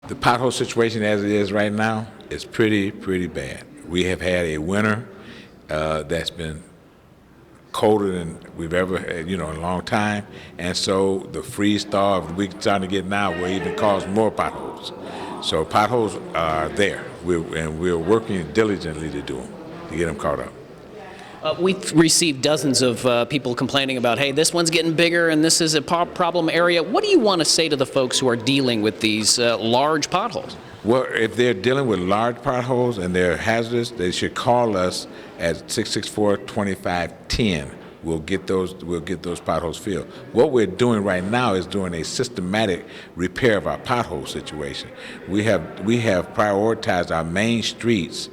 The pothole situation as it is right now is pretty bad. We have had a winter that's been colder than we've ever had, in a long time, and so the freeze thaw we're starting to get now will even cause more potholes. So potholes are there, and we're working diligently to do them, to get them caught up. We've received dozens of people complaining about, hey, this one's getting bigger and this is a problem area. What do you want to say to the folks who are dealing with these large potholes? Well, if they're dealing with large potholes and they're hazardous, they should call us at 664-2510. We'll get those potholes filled. What we're doing right now is doing a systematic repair of our pothole situation. We have prioritized our main streets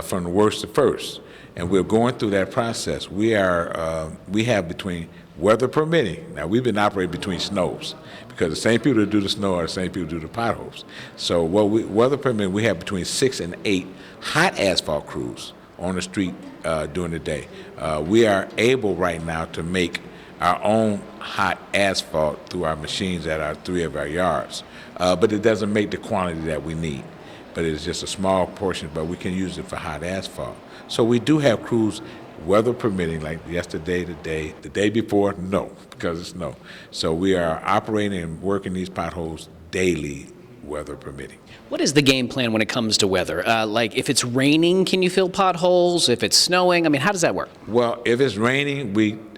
from the worst to first, and we're going through that process. We have between, weather permitting. Now, we've been operating between snows because the same people that do the snow are the same people who do the potholes. So weather permitting, we have between 6 and 8 hot asphalt crews on the street during the day. We are able right now to make our own hot asphalt through our machines at our 3 of our yards, but it doesn't make the quantity that we need. But it's just a small portion, but we can use it for hot asphalt. So we do have crews, weather permitting, like yesterday, the day before, no, because it's snow. So we are operating and working these potholes daily, weather permitting. What is the game plan when it comes to weather? Like if it's raining, can you fill potholes? If it's snowing, I mean, how does that work? Well, if it's raining,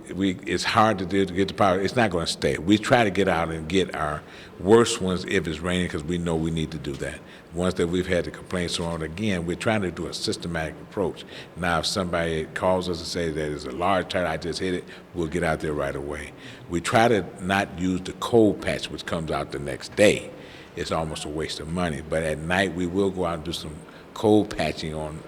it's hard to get the power. It's not going to stay. We try to get out and get our worst ones if it's raining because we know we need to do that. Ones that we've had the complaints on, again, we're trying to do a systematic approach. Now, if somebody calls us and says that it's a large tire, I just hit it, we'll get out there right away. We try to not use the cold patch, which comes out the next day. It's almost a waste of money. But at night, we will go out and do some cold patching on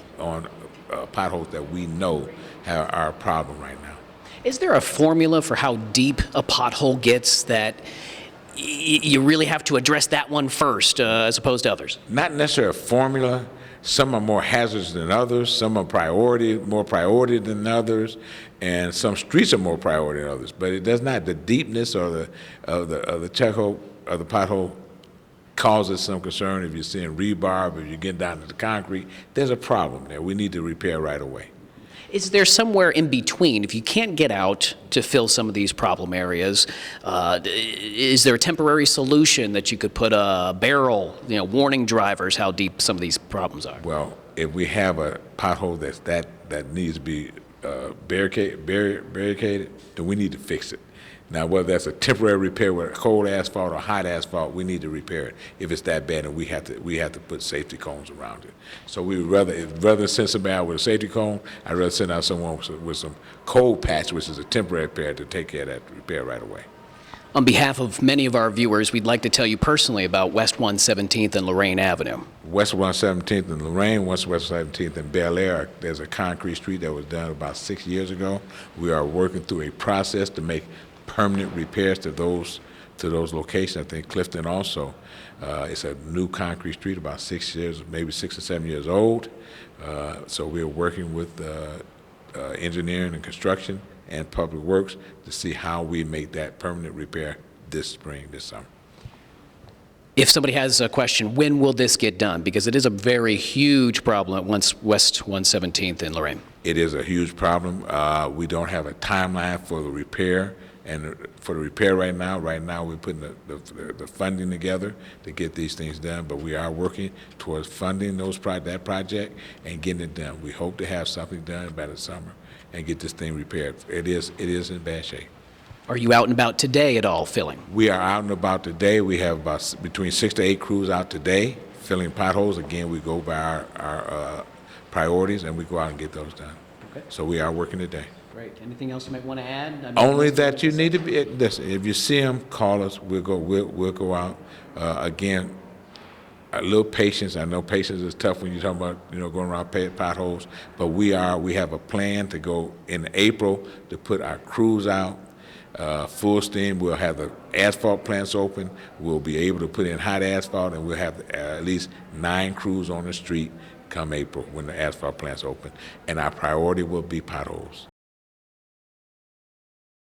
potholes that we know are a problem right now. Is there a formula for how deep a pothole gets that you really have to address that one first as opposed to others? Not necessarily a formula. Some are more hazardous than others. Some are more priority than others, and some streets are more priority than others. But it does not. The deepness or the check-hole of the pothole causes some concern. If you're seeing rebar, if you're getting down to the concrete, there's a problem there. We need to repair right away. Is there somewhere in between, if you can't get out to fill some of these problem areas, is there a temporary solution that you could put a barrel, warning drivers how deep some of these problems are? Well, if we have a pothole that needs to be barricaded, then we need to fix it. Now, whether that's a temporary repair with cold asphalt or hot asphalt, we need to repair it. If it's that bad, and we have to put safety cones around it. So we rather than send somebody out with a safety cone, I'd rather send out someone with some cold patch, which is a temporary repair, to take care of that repair right away. On behalf of many of our viewers, we'd like to tell you personally about West 117th and Lorraine Avenue. West 117th and Lorraine, West 117th and Bel Air, there's a concrete street that was done about 6 years ago. We are working through a process to make permanent repairs to those locations. I think Clifton also. It's a new concrete street, about 6 years, maybe 6 or 7 years old. So we're working with engineering and construction and public works to see how we make that permanent repair this summer. If somebody has a question, when will this get done? Because it is a very huge problem at West 117th in Lorraine. It is a huge problem. We don't have a timeline for the repair. And for the repair right now we're putting the funding together to get these things done, but we are working towards funding that project and getting it done. We hope to have something done by the summer and get this thing repaired. It is in bad shape. Are you out and about today at all filling? We are out and about today. We have about between 6 to 8 crews out today filling potholes. Again, we go by our priorities and we go out and get those done. Okay. So we are working today. Great. Anything else you might want to add? Only that you need to be. Listen, if you see them, call us. We'll go out. Again, a little patience. I know patience is tough when you're talking about going around potholes, but we have a plan to go in April to put our crews out full steam. We'll have the asphalt plants open. We'll be able to put in hot asphalt, and we'll have at least 9 crews on the street come April when the asphalt plants open. And our priority will be potholes.